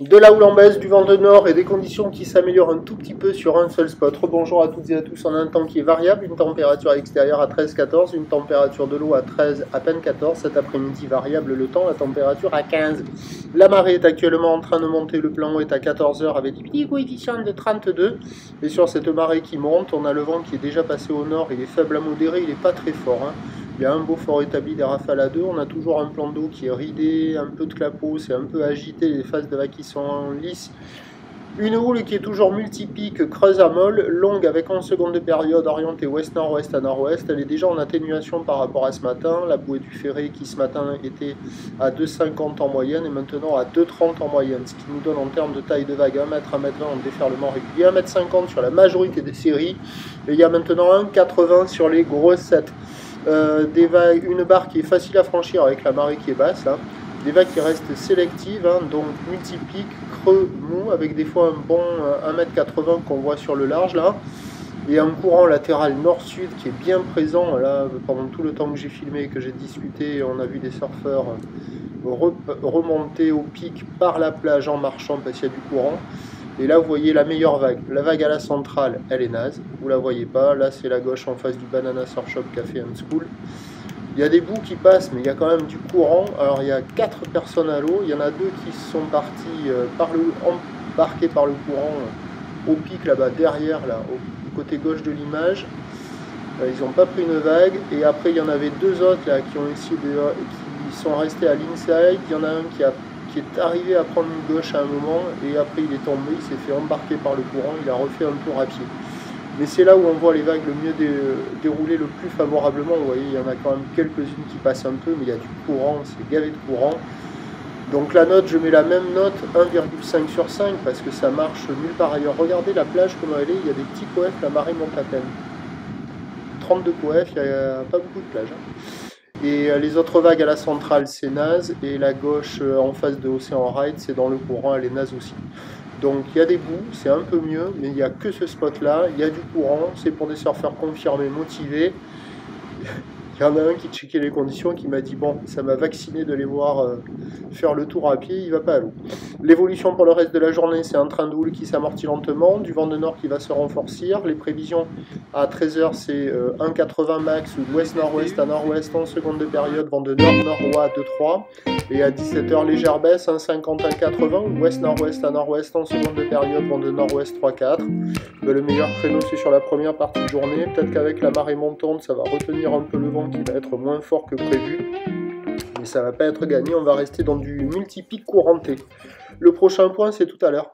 De la houle en baisse, du vent de nord et des conditions qui s'améliorent un tout petit peu sur un seul spot. Rebonjour à toutes et à tous, on a un temps qui est variable, une température extérieure à 13-14, une température de l'eau à 13, à peine 14. Cet après-midi variable le temps, la température à 15. La marée est actuellement en train de monter, le plan est à 14 heures avec des petits coefficients de 32. Et sur cette marée qui monte, on a le vent qui est déjà passé au nord, il est faible à modéré, il n'est pas très fort. Il y a un beau fort établi des rafales à 2, on a toujours un plan d'eau qui est ridé, un peu de clapot, c'est un peu agité, les phases de vague qui sont lisses. Une houle qui est toujours multipique, creuse à molle, longue avec 11 secondes de période, orientée ouest-nord-ouest à nord-ouest. Elle est déjà en atténuation par rapport à ce matin. La bouée du Ferré qui ce matin était à 2,50 en moyenne et maintenant à 2,30 en moyenne. Ce qui nous donne en termes de taille de vague 1 mètre, 1 mètre 20 en déferlement régulier, 1,50 m sur la majorité des séries. Et il y a maintenant 1,80 sur les grosses 7. Des vagues, une barre qui est facile à franchir avec la marée qui est basse, là. Des vagues qui restent sélectives, donc multipiques, creux, mou, avec des fois un bon 1,80 m qu'on voit sur le large là, et un courant latéral nord-sud qui est bien présent là pendant tout le temps que j'ai filmé, que j'ai discuté. On a vu des surfeurs remonter au pic par la plage en marchant parce qu'il y a du courant. Et là, vous voyez la meilleure vague. La vague à la centrale, elle est naze. Vous la voyez pas. Là, c'est la gauche en face du Banana Surf Shop Café and School. Il y a des bouts qui passent, mais il y a quand même du courant. Alors, il y a 4 personnes à l'eau. Il y en a 2 qui sont partis embarqués par le courant au pic là-bas, derrière, là, au côté gauche de l'image. Ils n'ont pas pris une vague. Et après, il y en avait 2 autres là qui ont essayé qui sont restés à l'inside. Il y en a un qui est arrivé à prendre une gauche à un moment et après il est tombé, il s'est fait embarquer par le courant, il a refait un tour à pied. Mais c'est là où on voit les vagues le mieux dérouler le plus favorablement. Vous voyez, il y en a quand même quelques-unes qui passent un peu, mais il y a du courant, c'est gavé de courant. Donc la note, je mets la même note, 1,5 sur 5, parce que ça marche nulle part ailleurs. Regardez la plage comment elle est, il y a des petits coefs, la marée monte à peine. 32 coefs, il n'y a pas beaucoup de plage. Et les autres vagues à la centrale, c'est naze. Et la gauche en face de Océan Ride, c'est dans le courant, elle est naze aussi. Donc il y a des bouts, c'est un peu mieux, mais il n'y a que ce spot-là. Il y a du courant, c'est pour des surfeurs confirmés, motivés. Il y en a un qui checkait les conditions, qui m'a dit bon, ça m'a vacciné de les voir faire le tour à pied, il va pas à l'eau. L'évolution pour le reste de la journée, c'est un train de houle qui s'amortit lentement, du vent de nord qui va se renforcer. Les prévisions à 13 h, c'est 1,80 max ou d'ouest-nord-ouest à nord-ouest, 11 secondes de période, vent de nord-nord-ouest à 2,3. Et à 17 h, légère baisse, 1,50, 1,80, ouest-nord-ouest à nord-ouest, 11 secondes de période, vent de nord-ouest 3,4. Mais le meilleur créneau, c'est sur la première partie de journée. Peut-être qu'avec la marée montante, ça va retenir un peu le vent qui va être moins fort que prévu. Mais ça va pas être gagné, on va rester dans du multipic couranté. Le prochain point, c'est tout à l'heure.